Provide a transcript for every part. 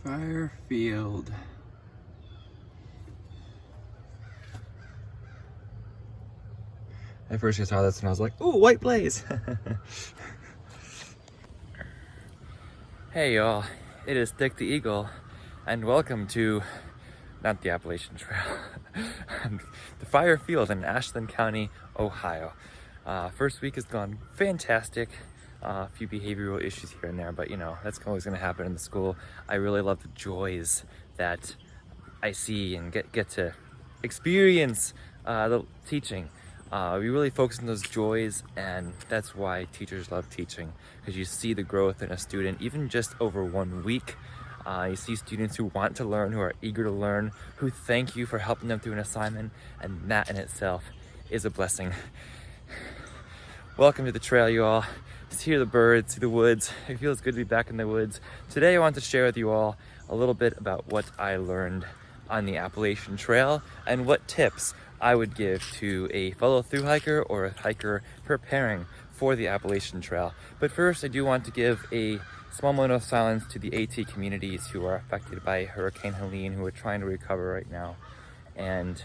Fire field. At first I saw this and I was like, ooh, white blaze. Hey y'all, it is Dick the Eagle and welcome to, not the Appalachian Trail, the fire field in Ashland County, Ohio. First week has gone fantastic. A few behavioral issues here and there, but you know, that's always going to happen in the school. I really love the joys that I see and get to experience the teaching. We really focus on those joys, and that's why teachers love teaching, because you see the growth in a student even just over 1 week. You see students who want to learn, who are eager to learn, who thank you for helping them through an assignment, and that in itself is a blessing. Welcome to the trail, you all. Just hear the birds, see the woods. It feels good to be back in the woods. Today I want to share with you all a little bit about what I learned on the Appalachian Trail and what tips I would give to a fellow thru hiker or a hiker preparing for the Appalachian Trail. But first, I do want to give a small moment of silence to the AT communities who are affected by Hurricane Helene, who are trying to recover right now. And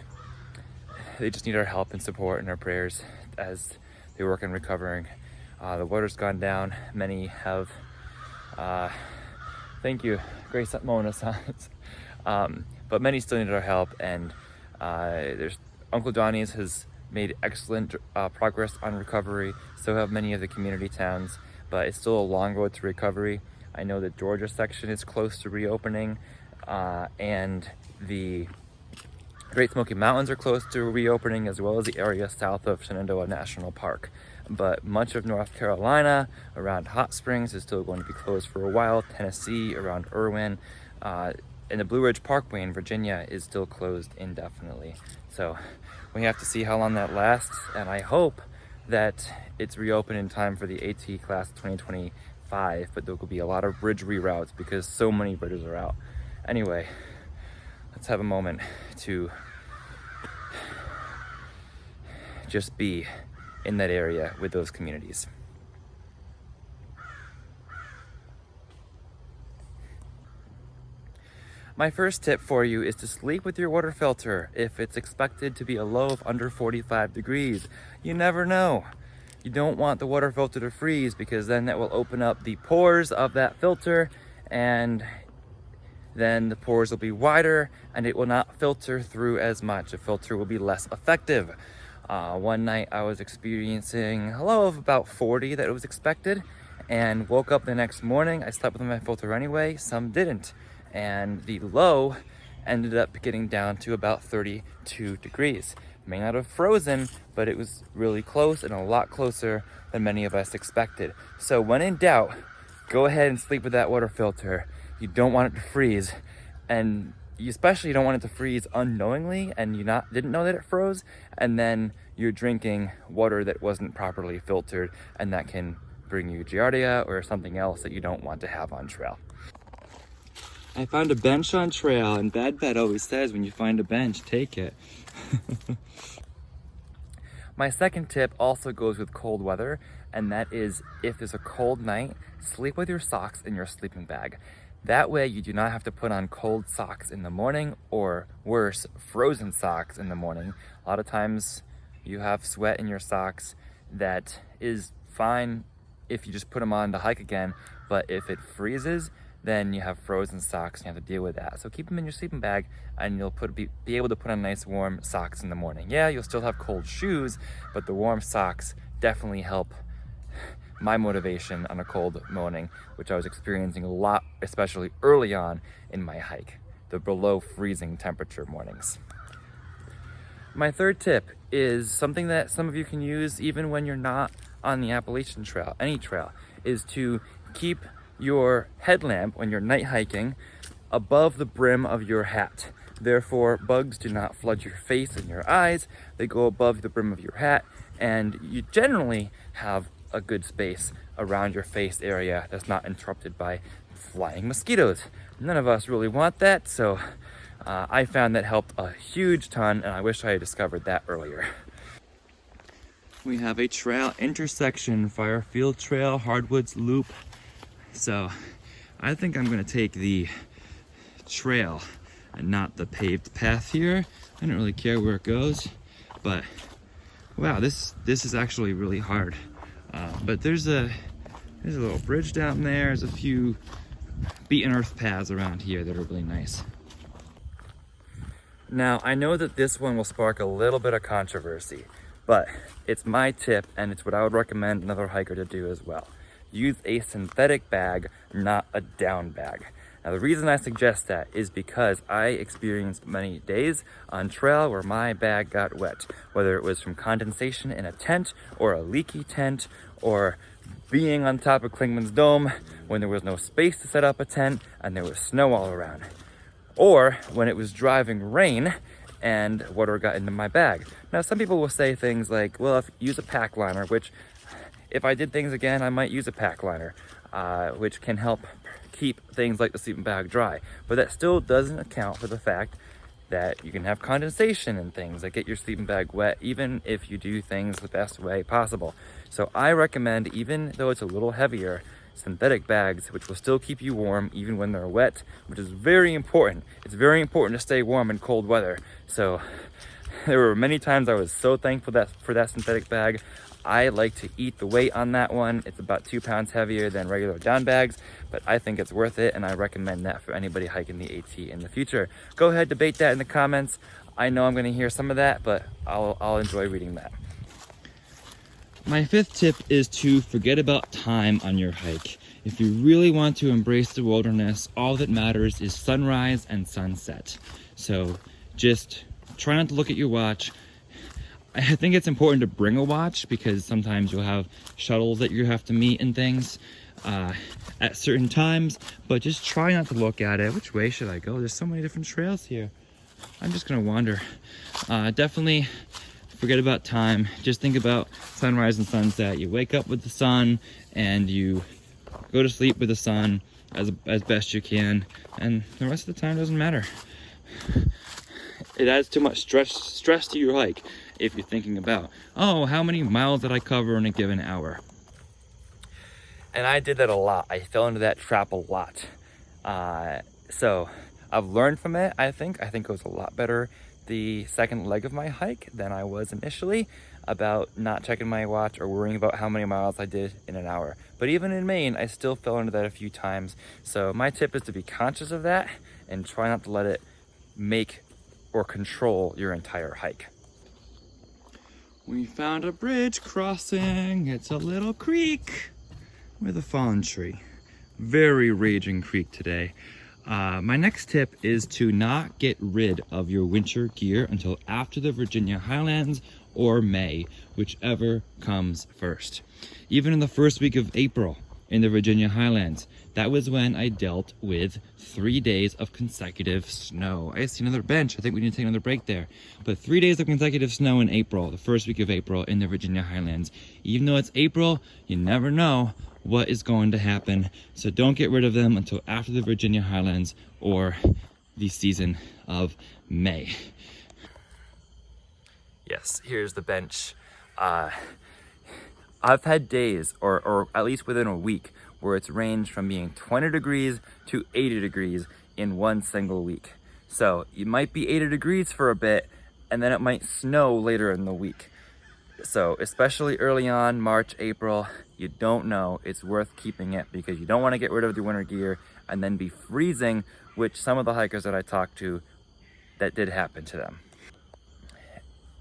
they just need our help and support and our prayers as they work on recovering. The water's gone down. Many have, thank you, great moment of silence. But many still need our help, and there's Uncle Donnie's has made excellent progress on recovery. So have many of the community towns, but it's still a long road to recovery. I know the Georgia section is close to reopening, and the Great Smoky Mountains are close to reopening, as well as the area south of Shenandoah National Park. But much of North Carolina around Hot Springs is still going to be closed for a while. Tennessee around Irwin, and the Blue Ridge Parkway in Virginia is still closed indefinitely. So we have to see how long that lasts, and I hope that it's reopened in time for the AT class 2025, but there will be a lot of bridge reroutes because so many bridges are out. Anyway, let's have a moment to just be in that area with those communities. My first tip for you is to sleep with your water filter if it's expected to be a low of under 45 degrees. You never know. You don't want the water filter to freeze, because then that will open up the pores of that filter, and then the pores will be wider and it will not filter through as much. The filter will be less effective. One night I was experiencing a low of about 40 that was expected, and woke up the next morning. I slept with my filter anyway, some didn't. And the low ended up getting down to about 32 degrees. May not have frozen, but it was really close, and a lot closer than many of us expected. So when in doubt, go ahead and sleep with that water filter. You don't want it to freeze, and you especially don't want it to freeze unknowingly and you didn't know that it froze, and then you're drinking water that wasn't properly filtered, and that can bring you giardia or something else that you don't want to have on trail. I found a bench on trail, and Bad Bad always says when you find a bench, take it. My second tip also goes with cold weather, and that is, if there's a cold night, sleep with your socks in your sleeping bag. That way you do not have to put on cold socks in the morning, or worse, frozen socks in the morning. A lot of times you have sweat in your socks. That is fine if you just put them on to hike again, but if it freezes, then you have frozen socks and you have to deal with that. So keep them in your sleeping bag, and you'll be able to put on nice warm socks in the morning. Yeah, you'll still have cold shoes, but the warm socks definitely help my motivation on a cold morning, which I was experiencing a lot, especially early on in my hike, the below freezing temperature mornings. My third tip is something that some of you can use even when you're not on the Appalachian Trail, any trail, is to keep your headlamp when you're night hiking above the brim of your hat. Therefore, bugs do not flood your face and your eyes. They go above the brim of your hat, and you generally have a good space around your face area that's not interrupted by flying mosquitoes. None of us really want that, so I found that helped a huge ton, and I wish I had discovered that earlier. We have a trail intersection, Firefield Trail, Hardwoods Loop. So I think I'm gonna take the trail and not the paved path here. I don't really care where it goes, but wow, this is actually really hard. But there's a little bridge down there. There's a few beaten earth paths around here that are really nice. Now, I know that this one will spark a little bit of controversy, but it's my tip and it's what I would recommend another hiker to do as well. Use a synthetic bag, not a down bag. Now, the reason I suggest that is because I experienced many days on trail where my bag got wet, whether it was from condensation in a tent or a leaky tent, or being on top of Klingman's Dome when there was no space to set up a tent and there was snow all around, or when it was driving rain and water got into my bag. Now, some people will say things like, well, use a pack liner, which if I did things again, I might use a pack liner, which can help keep things like the sleeping bag dry. But that still doesn't account for the fact that you can have condensation and things that get your sleeping bag wet, even if you do things the best way possible. So I recommend, even though it's a little heavier, synthetic bags, which will still keep you warm even when they're wet, which is very important. It's very important to stay warm in cold weather. So there were many times I was so thankful for that synthetic bag. I like to eat the weight on that one. It's about 2 pounds heavier than regular down bags, but I think it's worth it, and I recommend that for anybody hiking the AT in the future. Go ahead, debate that in the comments. I know I'm gonna hear some of that, but I'll enjoy reading that. My fifth tip is to forget about time on your hike. If you really want to embrace the wilderness, all that matters is sunrise and sunset. So just try not to look at your watch. I think it's important to bring a watch because sometimes you'll have shuttles that you have to meet and things at certain times, but just try not to look at it. Which way should I go? There's so many different trails here. I'm just gonna wander. Definitely forget about time. Just think about sunrise and sunset. You wake up with the sun and you go to sleep with the sun as best you can, and the rest of the time doesn't matter. It adds too much stress to your hike if you're thinking about, oh, how many miles did I cover in a given hour? And I did that a lot. I fell into that trap a lot. So I've learned from it, I think. I think it was a lot better the second leg of my hike than I was initially, about not checking my watch or worrying about how many miles I did in an hour. But even in Maine, I still fell into that a few times. So my tip is to be conscious of that and try not to let it make or control your entire hike. We found a bridge crossing. It's a little creek with a fallen tree. Very raging creek today. My next tip is to not get rid of your winter gear until after the Virginia Highlands or May, whichever comes first. Even in the first week of April in the Virginia Highlands, that was when I dealt with 3 days of consecutive snow. I see another bench. I think we need to take another break there. But 3 days of consecutive snow in April, the first week of April in the Virginia Highlands. Even though it's April, you never know what is going to happen. So don't get rid of them until after the Virginia Highlands or the season of May. Yes, here's the bench. I've had days, or at least within a week, where it's ranged from being 20 degrees to 80 degrees in one single week. So it might be 80 degrees for a bit, and then it might snow later in the week. So especially early on, March, April, you don't know, it's worth keeping it because you don't want to get rid of your winter gear and then be freezing, which some of the hikers that I talked to, that did happen to them.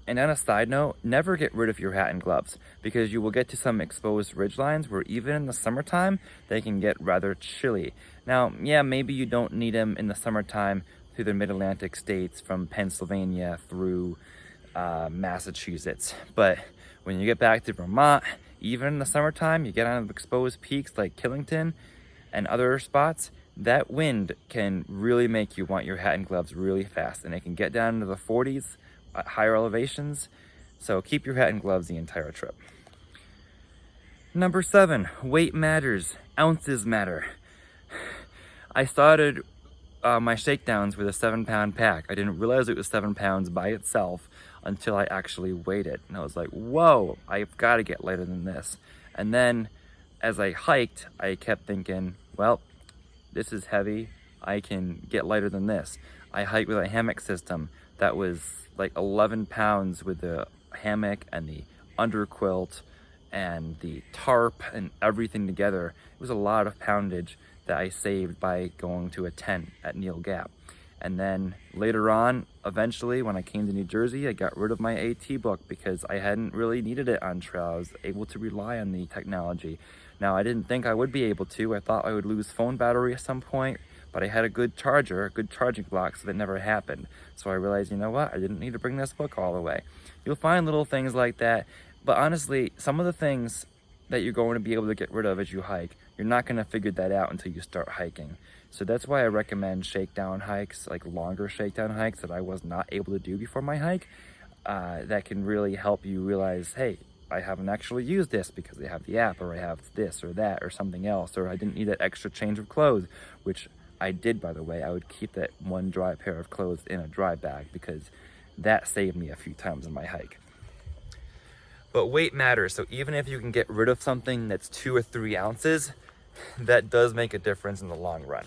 And on a side note, never get rid of your hat and gloves because you will get to some exposed ridgelines where even in the summertime, they can get rather chilly. Now, yeah, maybe you don't need them in the summertime through the mid-Atlantic states from Pennsylvania through Massachusetts. But when you get back to Vermont, even in the summertime, you get on exposed peaks like Killington and other spots, that wind can really make you want your hat and gloves really fast, and it can get down into the 40s at higher elevations. So keep your hat and gloves the entire trip. Number 7, weight matters, ounces matter. I started my shakedowns with a 7-pound pack. I didn't realize it was 7 pounds by itself until I actually weighed it. And I was like, whoa, I've got to get lighter than this. And then as I hiked, I kept thinking, well, this is heavy. I can get lighter than this. I hiked with a hammock system that was like 11 pounds with the hammock and the underquilt and the tarp and everything together. It was a lot of poundage that I saved by going to a tent at Neil Gap. And then later on, eventually, when I came to New Jersey, I got rid of my AT book because I hadn't really needed it on trail. I was able to rely on the technology. Now, I didn't think I would be able to. I thought I would lose phone battery at some point, but I had a good charger, a good charging block, so that never happened. So I realized, you know what? I didn't need to bring this book all the way. You'll find little things like that, but honestly, some of the things that you're going to be able to get rid of as you hike, you're not going to figure that out until you start hiking. So that's why I recommend shakedown hikes, like longer shakedown hikes that I was not able to do before my hike. That can really help you realize, hey, I haven't actually used this because I have the app, or I have this or that or something else, or I didn't need that extra change of clothes, which I did, by the way. I would keep that one dry pair of clothes in a dry bag because that saved me a few times on my hike. But weight matters, so even if you can get rid of something that's 2 or 3 ounces, that does make a difference in the long run.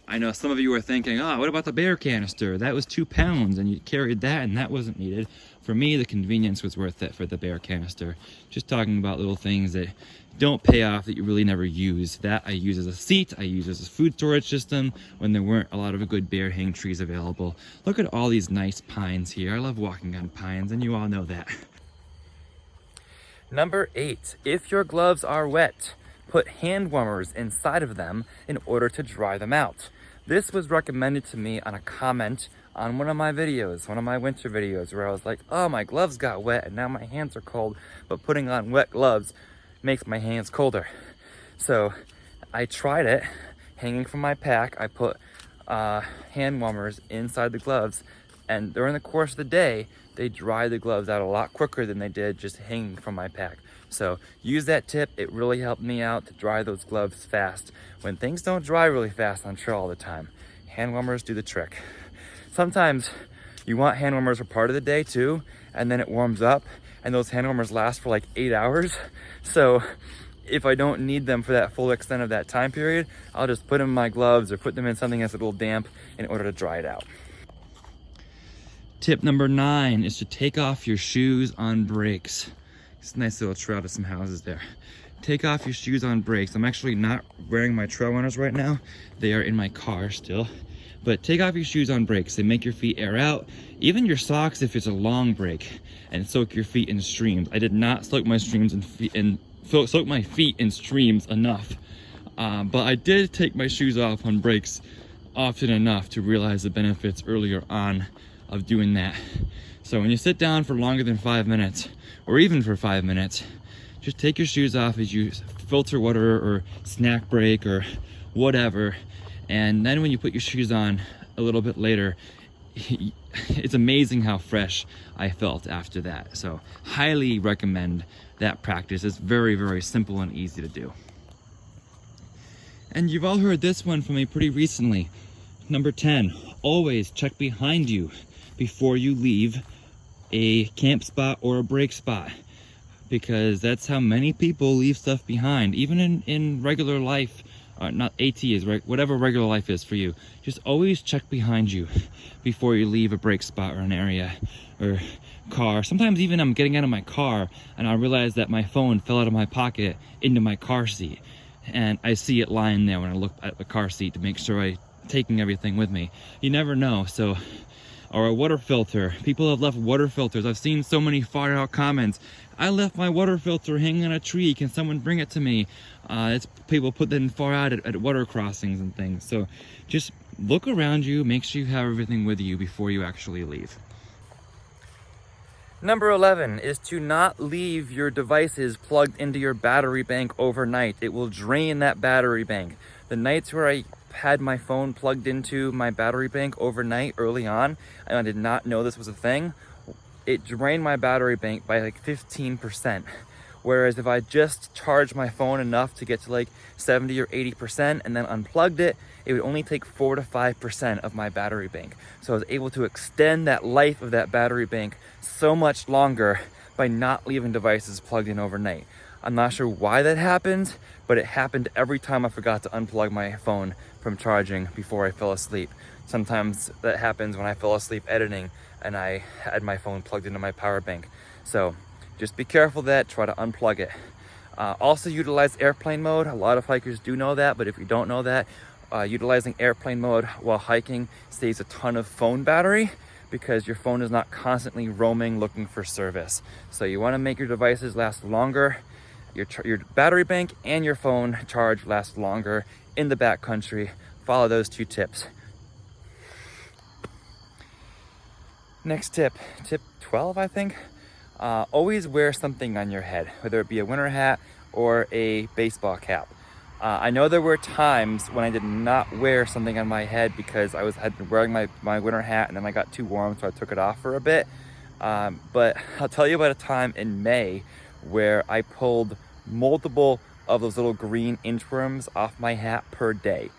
I know some of you are thinking, oh, what about the bear canister? That was 2 pounds and you carried that and that wasn't needed. For me, the convenience was worth it for the bear canister. Just talking about little things that don't pay off that you really never use. That I use as a seat, I use as a food storage system when there weren't a lot of good bear hang trees available. Look at all these nice pines here. I love walking on pines and you all know that. Number 8, if your gloves are wet, put hand warmers inside of them in order to dry them out. This was recommended to me on a comment on one of my videos, one of my winter videos, where I was like, oh, my gloves got wet and now my hands are cold, but putting on wet gloves makes my hands colder. So I tried it, hanging from my pack. I put hand warmers inside the gloves, and during the course of the day, they dry the gloves out a lot quicker than they did just hanging from my pack. So use that tip. It really helped me out to dry those gloves fast. When things don't dry really fast on trail all the time, hand warmers do the trick. Sometimes you want hand warmers for part of the day too, and then it warms up, and those hand warmers last for like 8 hours. So if I don't need them for that full extent of that time period, I'll just put them in my gloves or put them in something that's a little damp in order to dry it out. Tip number 9 is to take off your shoes on breaks. It's a nice little trail to some houses there. Take off your shoes on breaks. I'm actually not wearing my trail runners right now. They are in my car still. But take off your shoes on breaks. They make your feet air out. Even your socks if it's a long break, and soak your feet in streams. I did not soak my streams soak my feet in streams enough. But I did take my shoes off on breaks often enough to realize the benefits earlier on of doing that. So when you sit down for longer than 5 minutes, or even for 5 minutes, just take your shoes off as you filter water or snack break or whatever. And then when you put your shoes on a little bit later, it's amazing how fresh I felt after that. So highly recommend that practice. It's very, very simple and easy to do. And you've all heard this one from me pretty recently. Number 10, always check behind you before you leave a camp spot or a break spot, because that's how many people leave stuff behind, even in regular life. Not AT is right, whatever regular life is for you. Just always check behind you before you leave a break spot or an area or car. Sometimes even I'm getting out of my car and I realize that my phone fell out of my pocket into my car seat, and I see it lying there when I look at the car seat to make sure I'm taking everything with me. You never know. So, or a water filter. People have left water filters. I've seen so many far out comments. I left my water filter hanging on a tree. Can someone bring it to me? It's people put them far out at water crossings and things. So just look around you. Make sure you have everything with you before you actually leave. Number 11 is to not leave your devices plugged into your battery bank overnight. It will drain that battery bank. The nights where I had my phone plugged into my battery bank overnight early on, and I did not know this was a thing, it drained my battery bank by like 15%. Whereas if I just charged my phone enough to get to like 70 or 80% and then unplugged it, it would only take 4 to 5% of my battery bank. So I was able to extend that life of that battery bank so much longer by not leaving devices plugged in overnight. I'm not sure why that happened, but it happened every time I forgot to unplug my phone from charging before I fell asleep. Sometimes that happens when I fell asleep editing and I had my phone plugged into my power bank. So just be careful of that, try to unplug it. Also utilize airplane mode. A lot of hikers do know that, but if you don't know that, utilizing airplane mode while hiking saves a ton of phone battery because your phone is not constantly roaming looking for service. So you want to make your devices last longer, your battery bank and your phone charge last longer in the backcountry. Follow those 2 tips. Next tip, tip 12, I think. Always wear something on your head, whether it be a winter hat or a baseball cap. I know there were times when I did not wear something on my head because had been wearing my winter hat and then I got too warm, so I took it off for a bit. But I'll tell you about a time in May where I pulled multiple of those little green inchworms off my hat per day.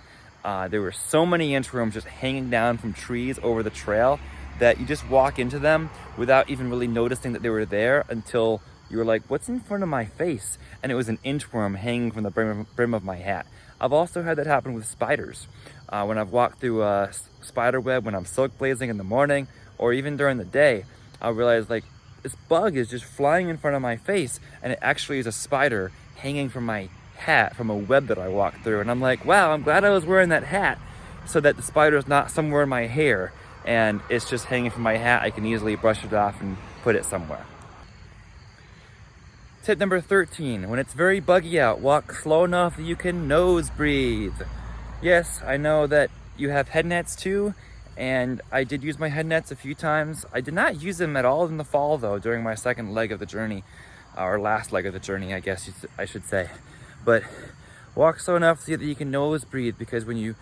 There were so many inchworms just hanging down from trees over the trail that you just walk into them without even really noticing that they were there until you were like, what's in front of my face? And it was an inchworm hanging from the brim of my hat. I've also had that happen with spiders. When I've walked through a spider web when I'm silk blazing in the morning or even during the day, I realize like this bug is just flying in front of my face and it actually is a spider hanging from my hat from a web that I walked through. And I'm like, wow, I'm glad I was wearing that hat so that the spider is not somewhere in my hair and it's just hanging from my hat. I can easily brush it off and put it somewhere. Tip number 13, when it's very buggy out, walk slow enough that you can nose breathe. Yes, I know that you have head nets too, and I did use my head nets a few times. I did not use them at all in the fall though, during my second leg of the journey, or last leg of the journey, I guess I should say. But walk slow enough so that you can nose breathe, because when you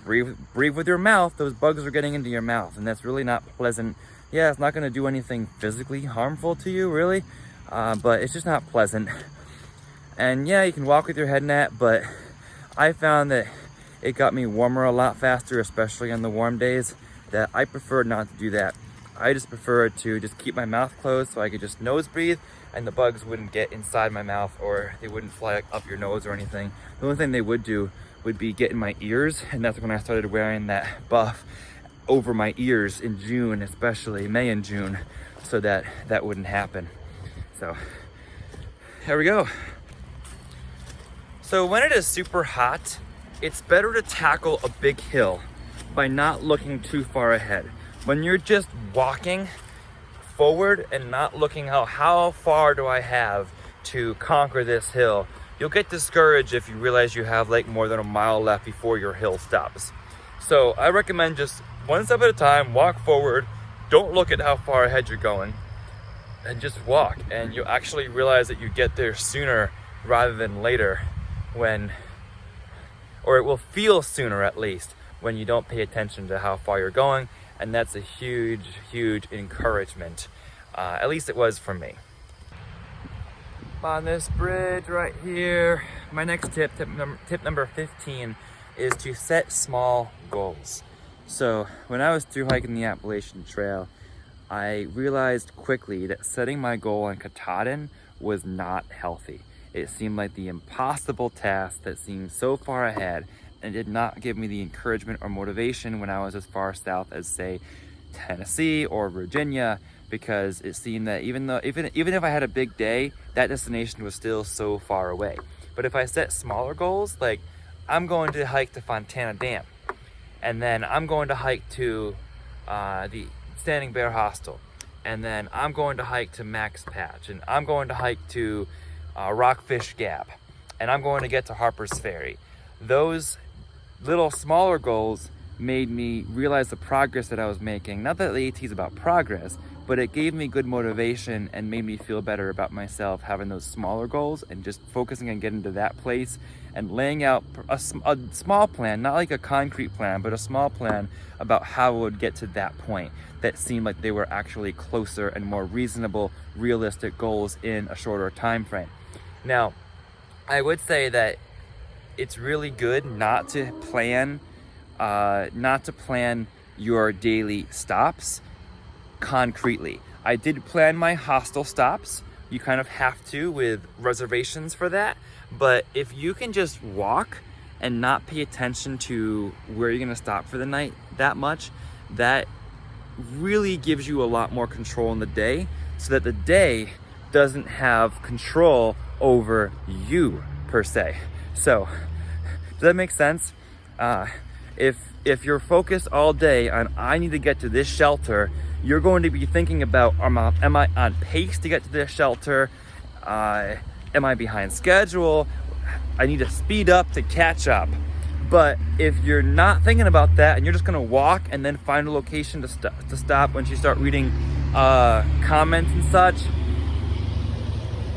breathe with your mouth, those bugs are getting into your mouth, and that's really not pleasant. Yeah, it's not going to do anything physically harmful to you, really, but it's just not pleasant. And yeah, you can walk with your head net, but I found that it got me warmer a lot faster, especially on the warm days, that I prefer not to do that. I just prefer to just keep my mouth closed so I could just nose breathe and the bugs wouldn't get inside my mouth or they wouldn't fly up your nose or anything. The only thing they would do would be get in my ears, and that's when I started wearing that buff over my ears in June, especially May and June, so that that wouldn't happen. So here we go. So when it is super hot, it's better to tackle a big hill by not looking too far ahead. When you're just walking forward and not looking how far do I have to conquer this hill, you'll get discouraged if you realize you have like more than a mile left before your hill stops. So I recommend just one step at a time, walk forward, don't look at how far ahead you're going, and just walk. And you'll actually realize that you get there sooner rather than later or it will feel sooner at least when you don't pay attention to how far you're going. And that's a huge, huge encouragement. At least it was for me. On this bridge right here, my next tip number 15, is to set small goals. So when I was through hiking the Appalachian Trail, I realized quickly that setting my goal on Katahdin was not healthy. It seemed like the impossible task that seemed so far ahead and did not give me the encouragement or motivation when I was as far south as, say, Tennessee or Virginia, because it seemed that even if I had a big day, that destination was still so far away. But if I set smaller goals, like I'm going to hike to Fontana Dam, and then I'm going to hike to the Standing Bear Hostel, and then I'm going to hike to Max Patch, and I'm going to hike to Rockfish Gap, and I'm going to get to Harper's Ferry. Those little smaller goals made me realize the progress that I was making. Not that the AT is about progress, but it gave me good motivation and made me feel better about myself, having those smaller goals and just focusing on getting to that place and laying out a small plan, not like a concrete plan, but a small plan about how I would get to that point that seemed like they were actually closer and more reasonable, realistic goals in a shorter time frame. Now, I would say that it's really good not to plan your daily stops concretely. I did plan my hostel stops, you kind of have to with reservations for that. But if you can just walk and not pay attention to where you're gonna stop for the night that much, that really gives you a lot more control in the day, so that the day doesn't have control over you per se. So does that make sense? If you're focused all day on I need to get to this shelter, you're going to be thinking about, am I on pace to get to this shelter? Am I behind schedule? I need to speed up to catch up. But if you're not thinking about that and you're just gonna walk and then find a location to stop once you start reading comments and such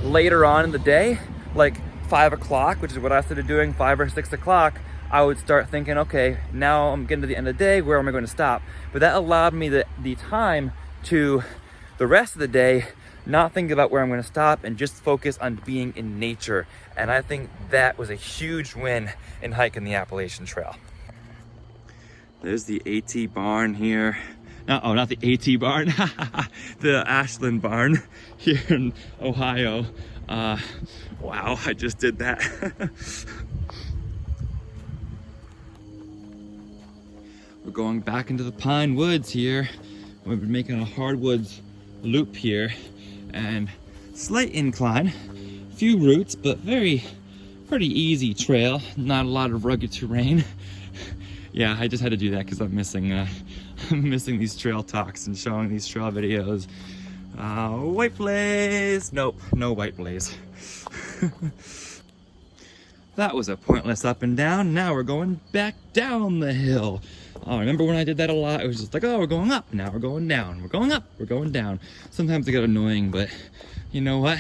later on in the day, like 5 o'clock, which is what I started doing, 5 or 6 o'clock, I would start thinking, okay, now I'm getting to the end of the day, where am I going to stop? But that allowed me the time to the rest of the day not think about where I'm going to stop and just focus on being in nature. And I think that was a huge win in hiking the Appalachian Trail. There's the AT barn here. No, oh, not the AT barn, the Ashland barn here in Ohio. Wow, I just did that. We're going back into the pine woods here. We've been making a hardwoods loop here, and slight incline, few roots, but pretty easy trail. Not a lot of rugged terrain. Yeah, I just had to do that because I'm missing these trail talks and showing these trail videos. White blaze. Nope, no white blaze. That was a pointless up and down. Now we're going back down the hill. Oh, remember when I did that a lot? It was just like, oh, we're going up, now we're going down. We're going up, we're going down. Sometimes it got annoying, but you know what?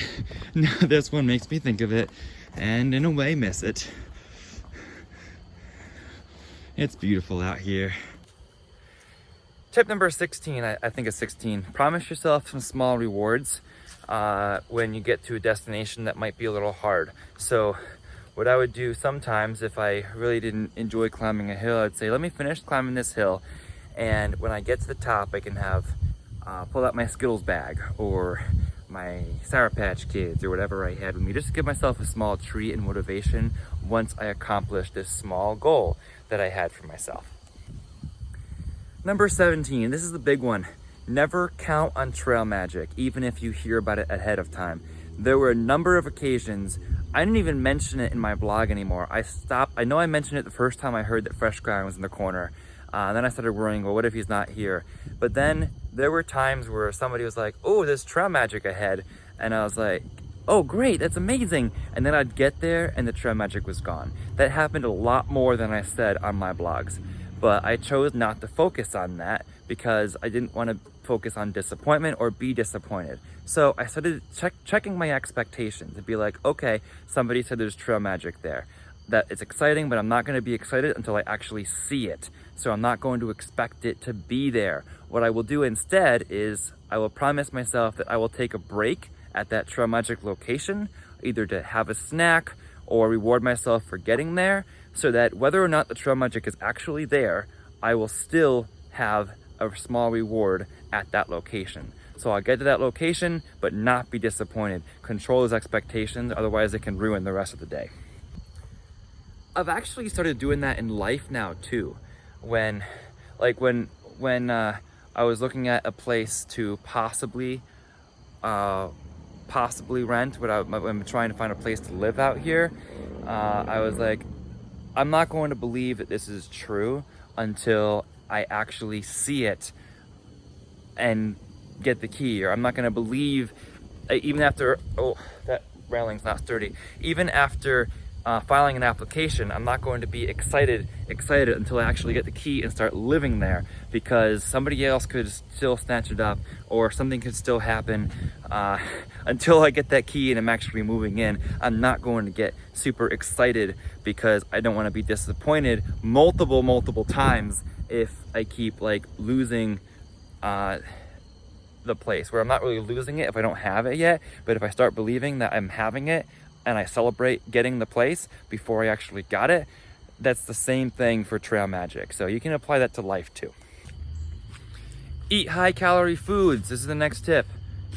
Now this one makes me think of it and in a way miss it. It's beautiful out here. Tip number 16, I think is 16. Promise yourself some small rewards when you get to a destination that might be a little hard. So what I would do sometimes if I really didn't enjoy climbing a hill, I'd say, let me finish climbing this hill, and when I get to the top, I can have pull out my Skittles bag or my Sour Patch Kids or whatever I had with me, just to give myself a small treat and motivation once I accomplished this small goal that I had for myself. Number 17, this is the big one. Never count on trail magic, even if you hear about it ahead of time. There were a number of occasions, I didn't even mention it in my blog anymore. I know I mentioned it the first time I heard that Fresh Ground was in the corner. Then I started worrying, well, what if he's not here? But then there were times where somebody was like, oh, there's trail magic ahead. And I was like, oh, great, that's amazing. And then I'd get there and the trail magic was gone. That happened a lot more than I said on my blogs. But I chose not to focus on that because I didn't want to focus on disappointment or be disappointed. So I started checking my expectations and be like, okay, somebody said there's trail magic there. That it's exciting, but I'm not going to be excited until I actually see it. So I'm not going to expect it to be there. What I will do instead is I will promise myself that I will take a break at that trail magic location, either to have a snack or reward myself for getting there, so that whether or not the trail magic is actually there, I will still have a small reward at that location. So I'll get to that location, but not be disappointed. Control those expectations, otherwise it can ruin the rest of the day. I've actually started doing that in life now too. When I was looking at a place to possibly rent, when I'm trying to find a place to live out here, I was like, I'm not going to believe that this is true until I actually see it and get the key, or I'm not going to believe, even after, oh, that railing's not sturdy, even after filing an application, I'm not going to be excited until I actually get the key and start living there, because somebody else could still snatch it up or something could still happen. Until I get that key and I'm actually moving in, I'm not going to get super excited because I don't want to be disappointed multiple times if I keep like losing the place, where I'm not really losing it if I don't have it yet, but if I start believing that I'm having it and I celebrate getting the place before I actually got it, that's the same thing for trail magic. So you can apply that to life too. Eat high calorie foods. This is the next tip.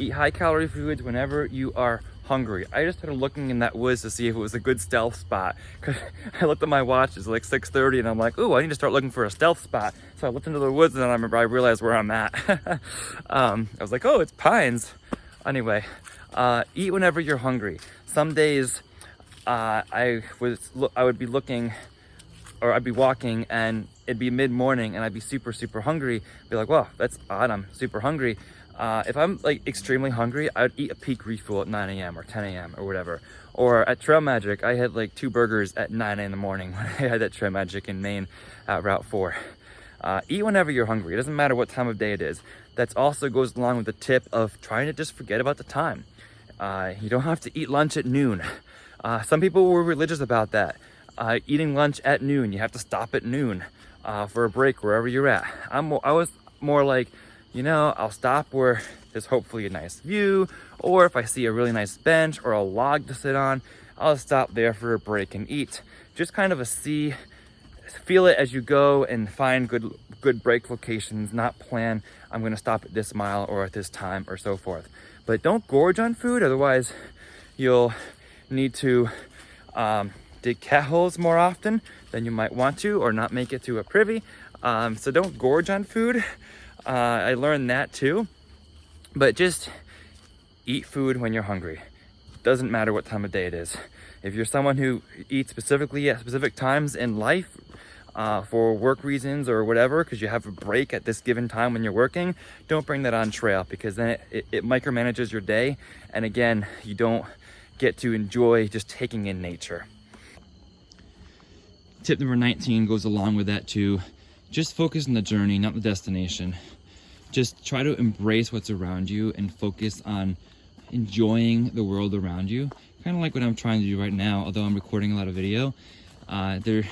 Eat high calorie foods whenever you are hungry. I just started looking in that woods to see if it was a good stealth spot, because I looked at my watch, it's like 6:30, and I'm like, ooh, I need to start looking for a stealth spot. So I looked into the woods, and then I realized where I'm at. I was like, oh, it's pines. Anyway, eat whenever you're hungry. Some days I would be looking, or I'd be walking, and it'd be mid-morning, and I'd be super hungry. Be like, well, that's odd, I'm super hungry. If I'm like extremely hungry, I would eat a peak refuel at 9 a.m. or 10 a.m. or whatever. Or at Trail Magic, I had like 2 burgers at 9 a.m. in the morning when I had that Trail Magic in Maine at Route 4. Eat whenever you're hungry. It doesn't matter what time of day it is. That also goes along with the tip of trying to just forget about the time. You don't have to eat lunch at noon. Some people were religious about that. Eating lunch at noon, you have to stop at noon for a break wherever you're at. I was more like, you know, I'll stop where there's hopefully a nice view, or if I see a really nice bench or a log to sit on, I'll stop there for a break and eat. Just kind of feel it as you go and find good break locations, not plan, I'm gonna stop at this mile or at this time or so forth. But don't gorge on food, otherwise you'll need to dig cat holes more often than you might want to, or not make it to a privy. So don't gorge on food. I learned that too, but just eat food when you're hungry. Doesn't matter what time of day it is. If you're someone who eats specifically at specific times in life for work reasons or whatever, because you have a break at this given time when you're working, don't bring that on trail, because then it micromanages your day. And again, you don't get to enjoy just taking in nature. Tip number 19 goes along with that too. Just focus on the journey, not the destination. Just try to embrace what's around you and focus on enjoying the world around you. Kind of like what I'm trying to do right now, although I'm recording a lot of video. There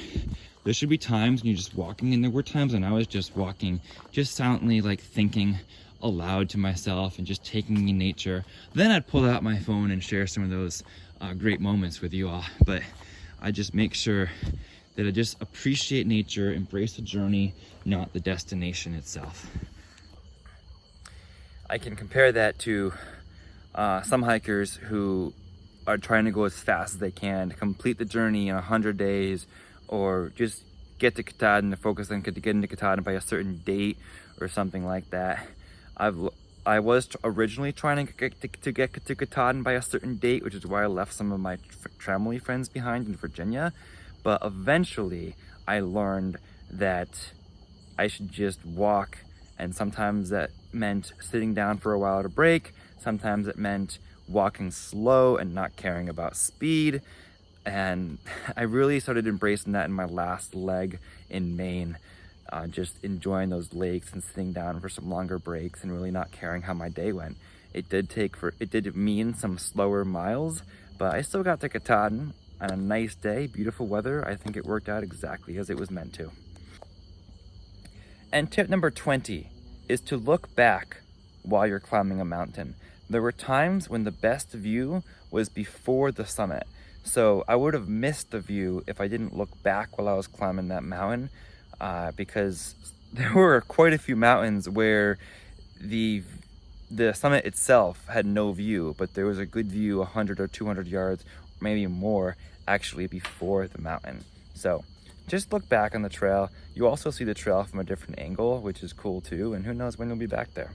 should be times when you're just walking, and there were times when I was just walking, just silently like thinking aloud to myself and just taking in nature. Then I'd pull out my phone and share some of those great moments with you all. But I just make sure that I just appreciate nature, embrace the journey, not the destination itself. I can compare that to some hikers who are trying to go as fast as they can to complete the journey in 100 days, or just get to Katahdin, to focus on to get into Katahdin by a certain date or something like that. I was originally trying to get to Katahdin by a certain date, which is why I left some of my family friends behind in Virginia. But eventually I learned that I should just walk, and sometimes that meant sitting down for a while to break. Sometimes it meant walking slow and not caring about speed. And I really started embracing that in my last leg in Maine, just enjoying those lakes and sitting down for some longer breaks and really not caring how my day went. It did mean some slower miles, but I still got to Katahdin on a nice day, beautiful weather. I think it worked out exactly as it was meant to. And tip number 20 is to look back while you're climbing a mountain. There were times when the best view was before the summit. So I would have missed the view if I didn't look back while I was climbing that mountain, because there were quite a few mountains where the summit itself had no view, but there was a good view 100 or 200 yards, maybe more, actually before the mountain. So just look back on the trail. You also see the trail from a different angle, which is cool too, and who knows when you'll be back there.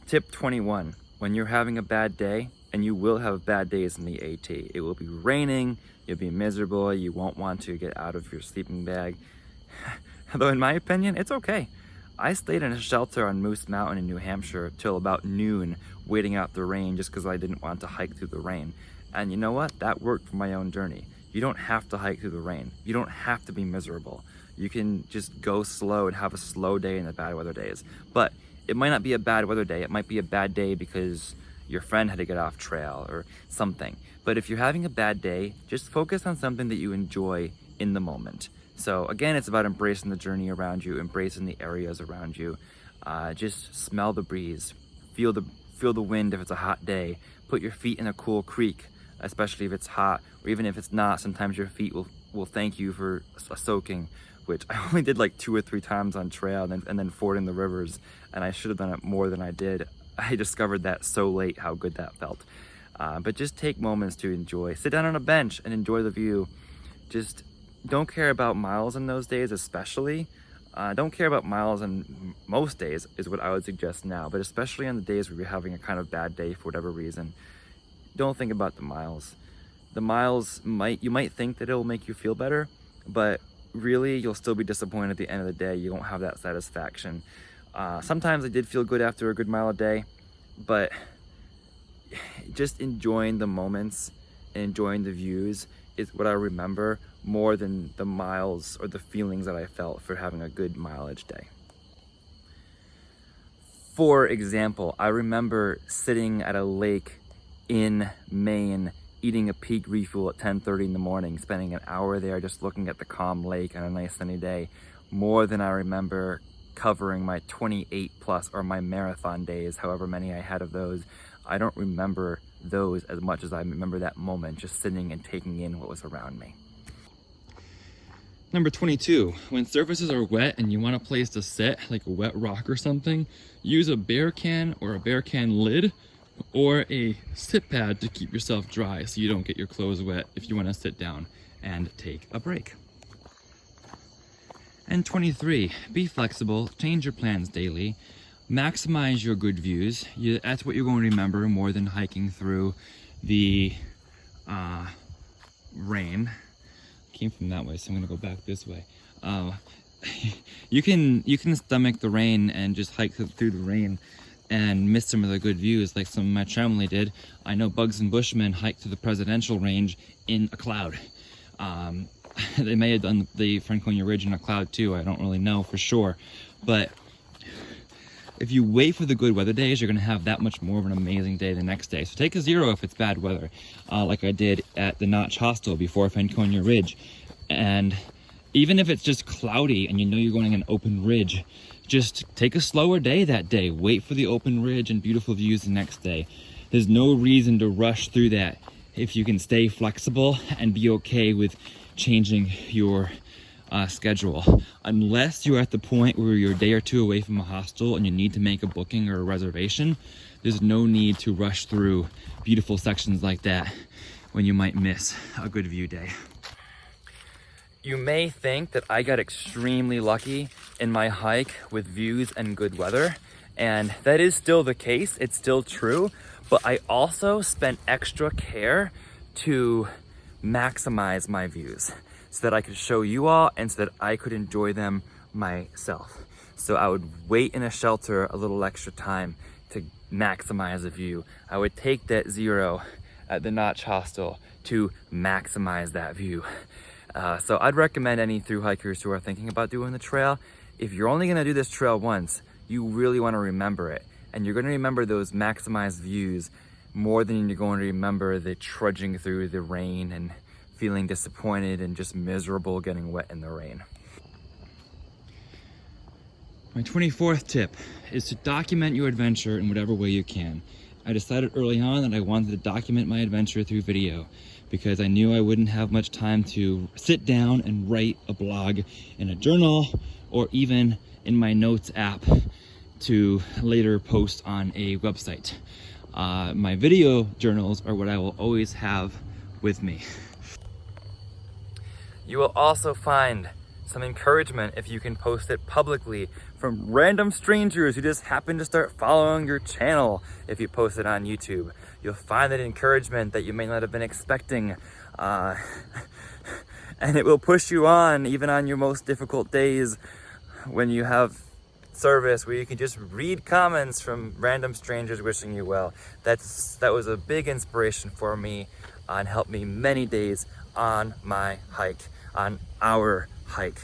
Tip 21, when you're having a bad day, and you will have bad days in the AT. It will be raining, you'll be miserable, you won't want to get out of your sleeping bag. Although in my opinion, it's okay. I stayed in a shelter on Moose Mountain in New Hampshire till about noon, waiting out the rain just because I didn't want to hike through the rain. And you know what? That worked for my own journey. You don't have to hike through the rain. You don't have to be miserable. You can just go slow and have a slow day in the bad weather days. But it might not be a bad weather day. It might be a bad day because your friend had to get off trail or something. But if you're having a bad day, just focus on something that you enjoy in the moment. So again, it's about embracing the journey around you, embracing the areas around you. Just smell the breeze, feel the wind if it's a hot day, put your feet in a cool creek, especially if it's hot, or even if it's not, sometimes your feet will thank you for a soaking, which I only did like 2 or 3 times on trail, and then fording the rivers, and I should have done it more than I did. I discovered that so late how good that felt. But just take moments to enjoy. Sit down on a bench and enjoy the view. Just don't care about miles in those days, especially. Don't care about miles in most days is what I would suggest now, but especially on the days where you're having a kind of bad day for whatever reason, don't think about the miles. The miles you might think that it'll make you feel better, but really you'll still be disappointed at the end of the day. You won't have that satisfaction. Sometimes I did feel good after a good mile a day, but just enjoying the moments and enjoying the views is what I remember more than the miles or the feelings that I felt for having a good mileage day. For example, I remember sitting at a lake in Maine, eating a peak refuel at 10:30 in the morning, spending an hour there just looking at the calm lake on a nice sunny day, more than I remember covering my 28 plus or my marathon days, however many I had of those. I don't remember those as much as I remember that moment, just sitting and taking in what was around me. Number 22, when surfaces are wet and you want a place to sit, like a wet rock or something, use a bear can or a bear can lid or a sit pad to keep yourself dry so you don't get your clothes wet if you want to sit down and take a break. And 23, be flexible, change your plans daily, maximize your good views. That's what you're going to remember more than hiking through the rain. Came from that way, so I'm gonna go back this way. You can stomach the rain and just hike through the rain and miss some of the good views like some of my family did. I know Bugs and Bushmen hiked to the presidential range in a cloud. They may have done the Franconia Ridge in a cloud too, I don't really know for sure. But if you wait for the good weather days, you're gonna have that much more of an amazing day the next day. So take a 0 if it's bad weather, like I did at the Notch Hostel before Franconia Ridge. And even if it's just cloudy and you know you're going on an open ridge, just take a slower day that day. Wait for the open ridge and beautiful views the next day. There's no reason to rush through that if you can stay flexible and be okay with changing your schedule. Unless you're at the point where you're a day or two away from a hostel and you need to make a booking or a reservation, there's no need to rush through beautiful sections like that when you might miss a good view day. You may think that I got extremely lucky in my hike with views and good weather, and that is still the case, it's still true, but I also spent extra care to maximize my views so that I could show you all and so that I could enjoy them myself. So I would wait in a shelter a little extra time to maximize a view. I would take that 0 at the Notch Hostel to maximize that view. So I'd recommend any thru hikers who are thinking about doing the trail, if you're only gonna do this trail once, you really wanna remember it. And you're gonna remember those maximized views more than you're going to remember the trudging through the rain and feeling disappointed and just miserable getting wet in the rain. My 24th tip is to document your adventure in whatever way you can. I decided early on that I wanted to document my adventure through video because I knew I wouldn't have much time to sit down and write a blog in a journal or even in my notes app to later post on a website. My video journals are what I will always have with me. You will also find some encouragement if you can post it publicly from random strangers who just happen to start following your channel. If you post it on YouTube, you'll find that encouragement that you may not have been expecting, and it will push you on even on your most difficult days when you have service where you can just read comments from random strangers wishing you well. That was a big inspiration for me and helped me many days on my hike, on our hike.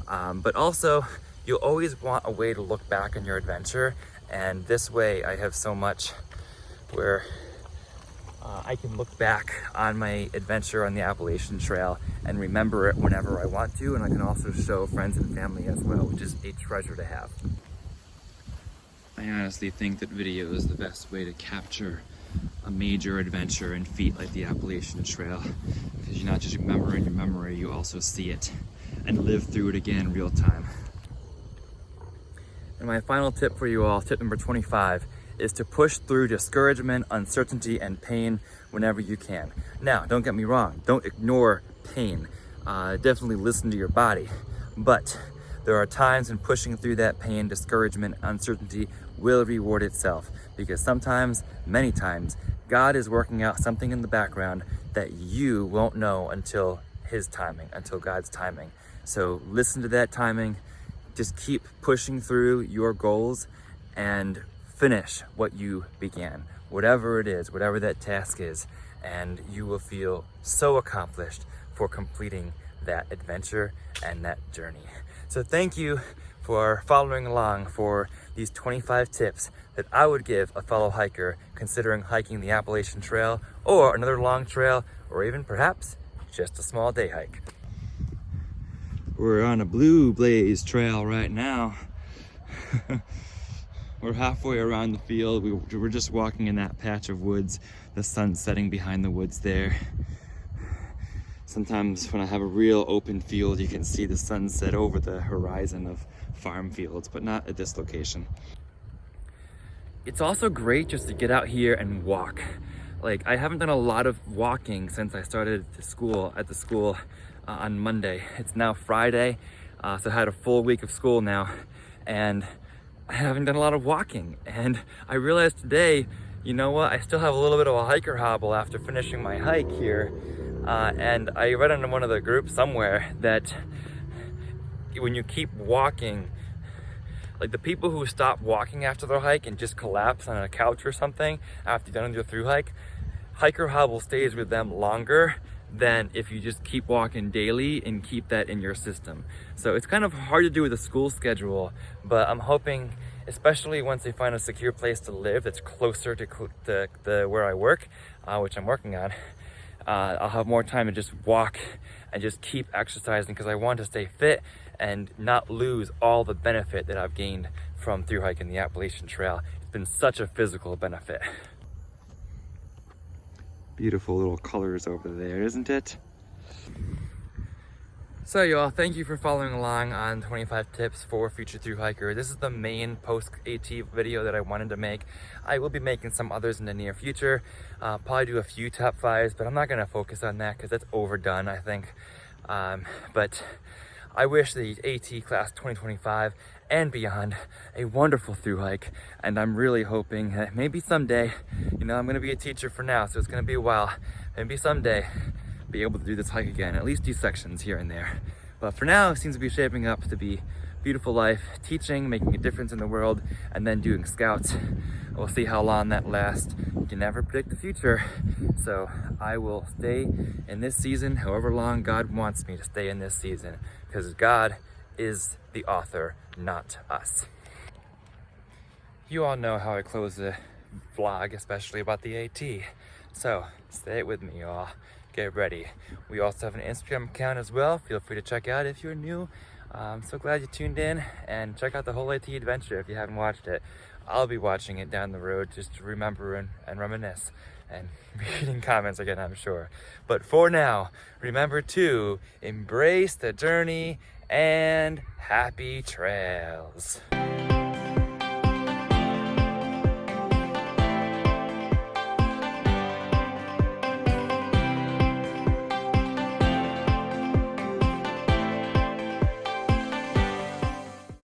But also, you'll always want a way to look back on your adventure, and this way I have so much where I can look back on my adventure on the Appalachian Trail and remember it whenever I want to, and I can also show friends and family as well, which is a treasure to have. I honestly think that video is the best way to capture a major adventure and feat like the Appalachian Trail, because you not just remember in your memory, you also see it and live through it again in real time. And my final tip for you all, tip number 25, is to push through discouragement, uncertainty, and pain whenever you can. Now, don't get me wrong, don't ignore pain. Definitely listen to your body. But there are times when pushing through that pain, discouragement, uncertainty will reward itself. Because sometimes, many times, God is working out something in the background that you won't know until His timing, until God's timing. So listen to that timing. Just keep pushing through your goals and finish what you began, whatever it is, whatever that task is, and you will feel so accomplished for completing that adventure and that journey. So thank you for following along for these 25 tips that I would give a fellow hiker considering hiking the Appalachian Trail or another long trail, or even perhaps just a small day hike. We're on a Blue Blaze trail right now. We're halfway around the field. We're just walking in that patch of woods, the sun setting behind the woods there. Sometimes when I have a real open field, you can see the sunset over the horizon of farm fields, but not at this location. It's also great just to get out here and walk. Like, I haven't done a lot of walking since I started at the school on Monday. It's now Friday, so I had a full week of school now, and I haven't done a lot of walking. And I realized today, you know what, I still have a little bit of a hiker hobble after finishing my hike here. And I read on one of the groups somewhere that when you keep walking, like the people who stop walking after their hike and just collapse on a couch or something after you've done your through hike, hiker hobble stays with them longer than if you just keep walking daily and keep that in your system. So it's kind of hard to do with a school schedule, but I'm hoping, especially once they find a secure place to live that's closer to where I work, which I'm working on, I'll have more time to just walk and just keep exercising, because I want to stay fit and not lose all the benefit that I've gained from through hiking the Appalachian Trail. It's been such a physical benefit. Beautiful little colors over there, isn't it? So y'all, thank you for following along on 25 tips for future through hiker. This is the main post-AT video that I wanted to make. I will be making some others in the near future. Probably do a few top fives, but I'm not gonna focus on that because that's overdone, I think. But I wish the AT class 2025 and beyond a wonderful through hike, and I'm really hoping that maybe someday, you know, I'm gonna be a teacher for now, so it's gonna be a while, maybe someday be able to do this hike again, at least do sections here and there. But for now, it seems to be shaping up to be beautiful life, teaching, making a difference in the world, and then doing scouts. We'll see how long that lasts. You can never predict the future. So I will stay in this season however long God wants me to stay in this season, because God is the author, not us. You all know how I close the vlog, especially about the AT. So stay with me, y'all. Get ready. We also have an Instagram account as well. Feel free to check out if you're new. I'm so glad you tuned in, and check out the whole AT adventure if you haven't watched it. I'll be watching it down the road just to remember and reminisce and reading comments again, I'm sure. But for now, remember to embrace the journey and happy trails.